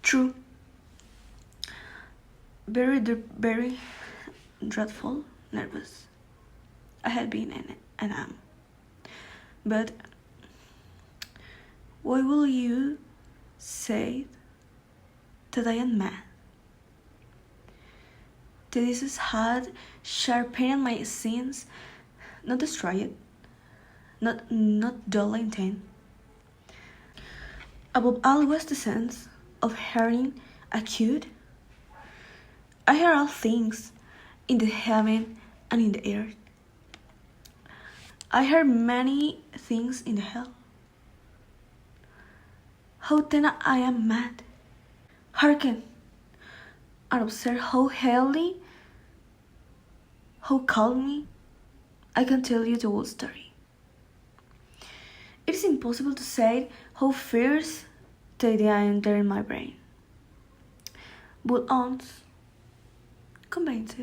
True. Very dreadful, nervous. I had been and am. But why will you say that I am mad? That this had sharpened my sins, not destroy it, not dull intent. Above all was the sense of hearing acute. I hear all things in the heaven and in the earth. I hear many things in the hell. How then I am mad. Hearken and observe how hailily, how calmly I can tell you the whole story. It is impossible to say how fierce the idea entered my brain. But once convinced,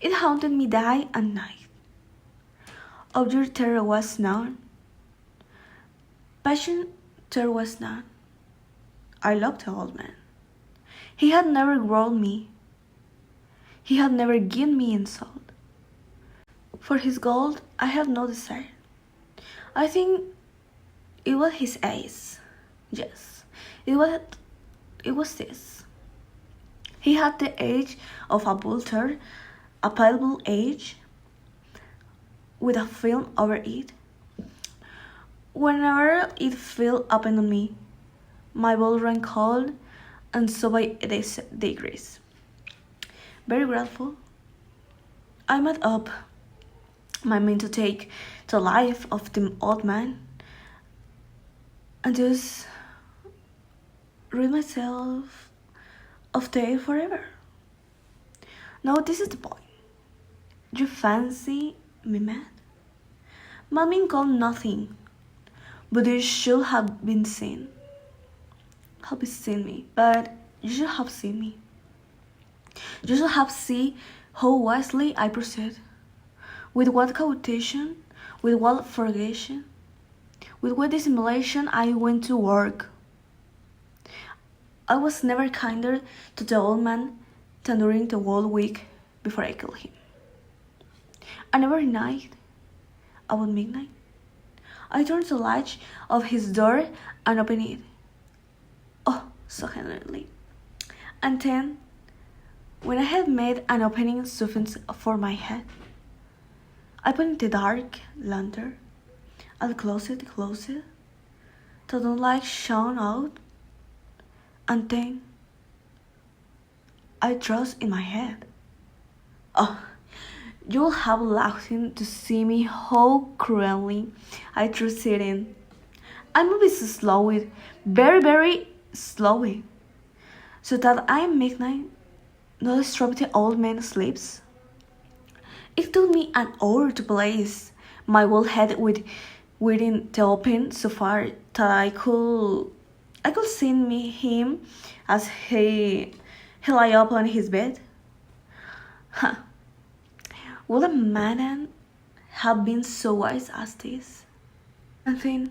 it haunted me day and night. Of your terror was none. Passion there was none. I loved the old man. He had never grown me. He had never given me insult. For his gold I had no desire. I think it was his ace. Yes, it was this. He had the age of a vulture, a palpable age, with a film over it. Whenever it fell upon me, my blood ran cold, and so by degrees. Very grateful, I made up my mind to take the life of the old man and just rid myself of the air forever. Now this is the point. You fancy me mad? Mad mean called nothing, but you should have been seen. Have seen me, but you should have seen me. You should have seen how wisely I proceed, with what caution, with what forgetting, with what dissimulation I went to work. I was never kinder to the old man than during the whole week before I killed him. And every night, about midnight, I turned the latch of his door and opened it. Oh, so tenderly. And then, when I had made an opening sufficient for my head, I put in the dark lantern and closed it, the moonlight shone out, and then I thrust in my head. Oh, you'll have laughed to see me how cruelly I thrust it in. I moved so slowly, very slowly, so that I midnight not disturb the old man sleeps. It took me an hour to place my whole head within the open so far that I could see him as he lay upon his bed. Huh. Would a man have been so wise as this? And then,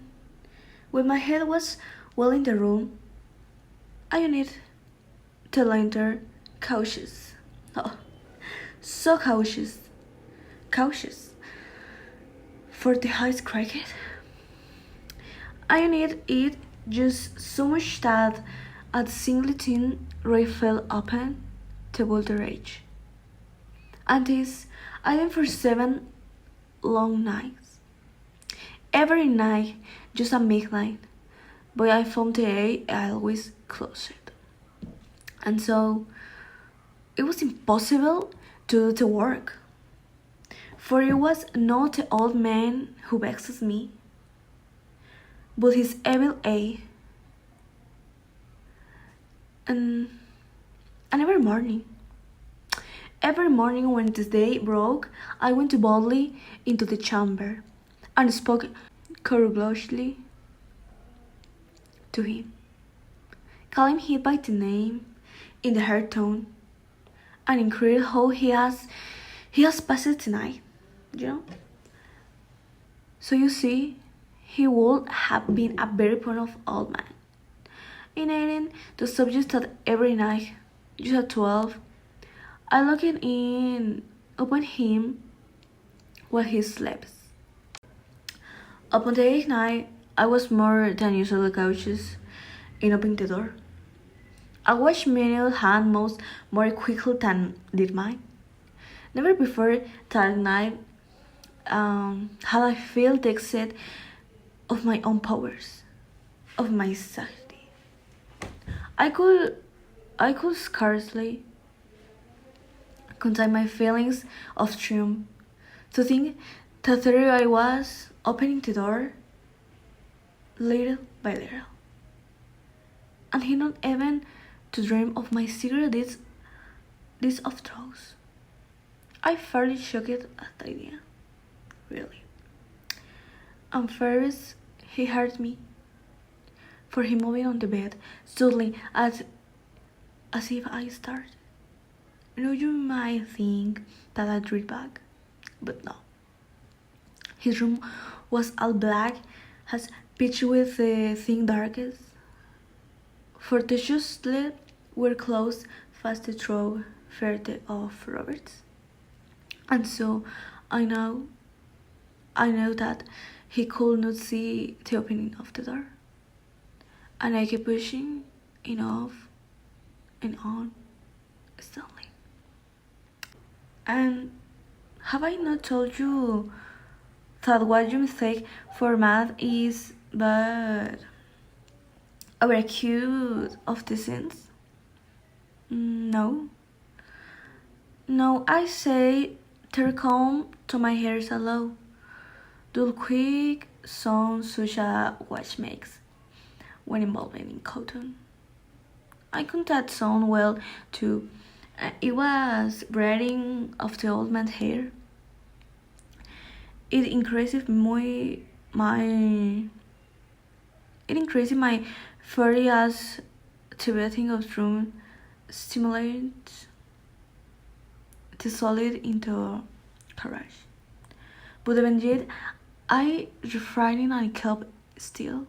when my head was well in the room, I needed the lantern cautious. Oh, so cautious. For the highest cricket. I needed it just so much that a single thin ray fell upon the vulture age. And this I did for 7 long nights. Every night, just at midnight, but I found the eye I always closed it. And so, it was impossible to do the work. For it was not the old man who vexes me, but his evil eye. And every morning when the day broke, I went boldly into the chamber and spoke courageously to him, calling him by the name in the hard tone, and inquired how he has passed the night, So you see, he would have been a very poor old man, In 18, the subject that every night, just at 12, I looked in upon him while he slept. Upon the eighth night, I was more than usually cautious in opening the door. I watched Manuel's hand move more quickly than did mine. Never before that night had I felt the extent of my own powers, of my safety. I could scarcely contain my feelings of triumph. To think that there I was, opening the door, little by little, and he not even to dream of my secret deeds of throws. I fairly shocked at the idea, really. And first he heard me, for he moved on the bed, suddenly as if I started. Now you might think that I drew back, but no. His room was all black, as pitched with the thin darkness, for the just lit were closed fast to throw further off Roberts. And so I know that he could not see the opening of the door. And I kept pushing in off and on, steadily. And have I not told you that what you mistake for math is but our accused of the sins? No. No, I say there come to my ears a low, dull quick sound such a watch makes when involving in cotton. I could that sound well too. It was braiding of the old man's hair. It increased my fury as the breathing of room stimulates the solid into courage. But even yet, I refraining and kept still.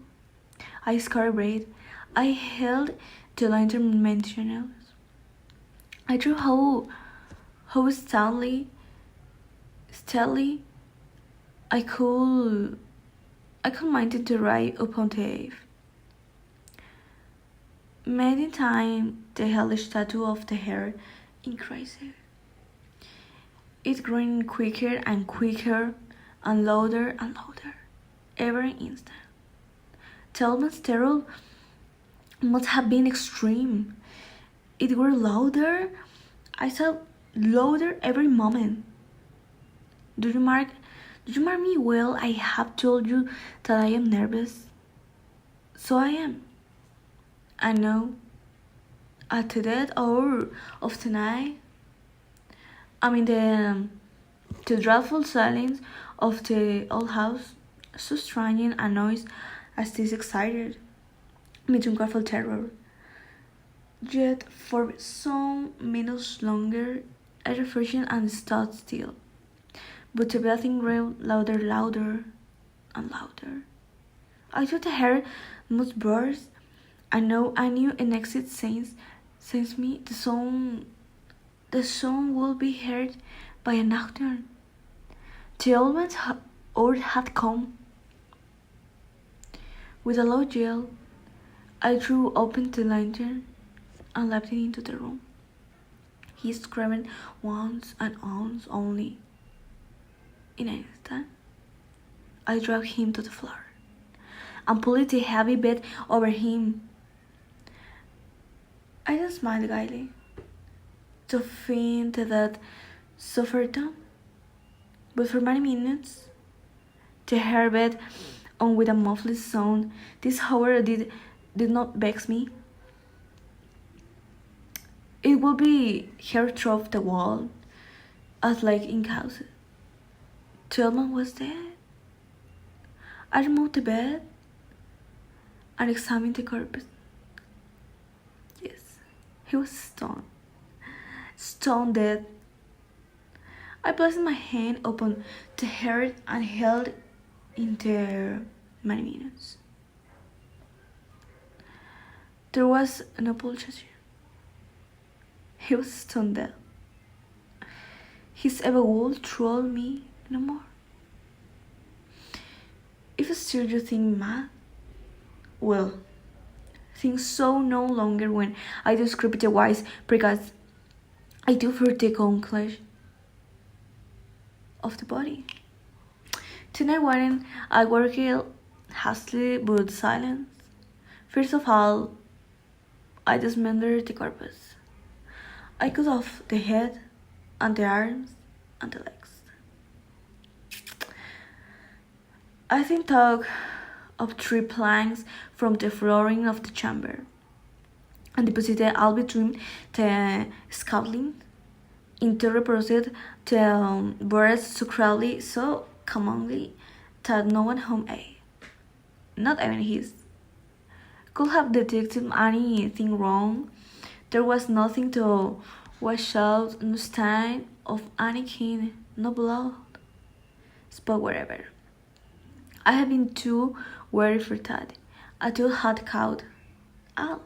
I scurried. I held the lantern mentioned. I drew how steadily I could mind it to ride upon the eve. Many times the hellish tattoo of the hair increased. It growing quicker and quicker and louder every instant. Tillman's terror must have been extreme. It grew louder. I saw louder every moment. Do you mark me well? I have told you that I am nervous. So I am. I know. At the dead hour of the night, I mean the dreadful silence of the old house, so strange a noise as this excited me to incredible terror. Yet for some minutes longer I refreshed and stood still. But the breathing grew louder and louder. I thought the hair must burst. I knew an exit since me the song would be heard by a nocturne. The old man's hour had come. With a low yell, I threw open the lantern and leapt into the room. He screamed once and once only. In an instant, I dragged him to the floor and pulled the heavy bed over him. I then smiled gaily to find that suffered them, but for many minutes the hair bed on with a muffled sound. This, however, did not vex me. It would be hair through the wall, as like in houses. Tillman was dead. I removed the bed and examined the corpse. Yes, he was stone dead. I placed my hand upon the head and held in there many minutes. There was an apology. He was stunned dead. His ever would troll me no more. If still you think mad, well, think so no longer when I describe the wise because I do for the conclusion of the body. Tonight when I work hastily but silence. First of all, I dismembered the corpus. I cut off the head and the arms and the legs. I then took up 3 planks from the flooring of the chamber and deposited all between the scaffolding into reproduced the birds secretly so commonly that no one home ate, not even his, could have detected anything wrong. There was nothing to wash out, no stain of any kind, no blood spot wherever. I had been too wary for that. I too had caught all.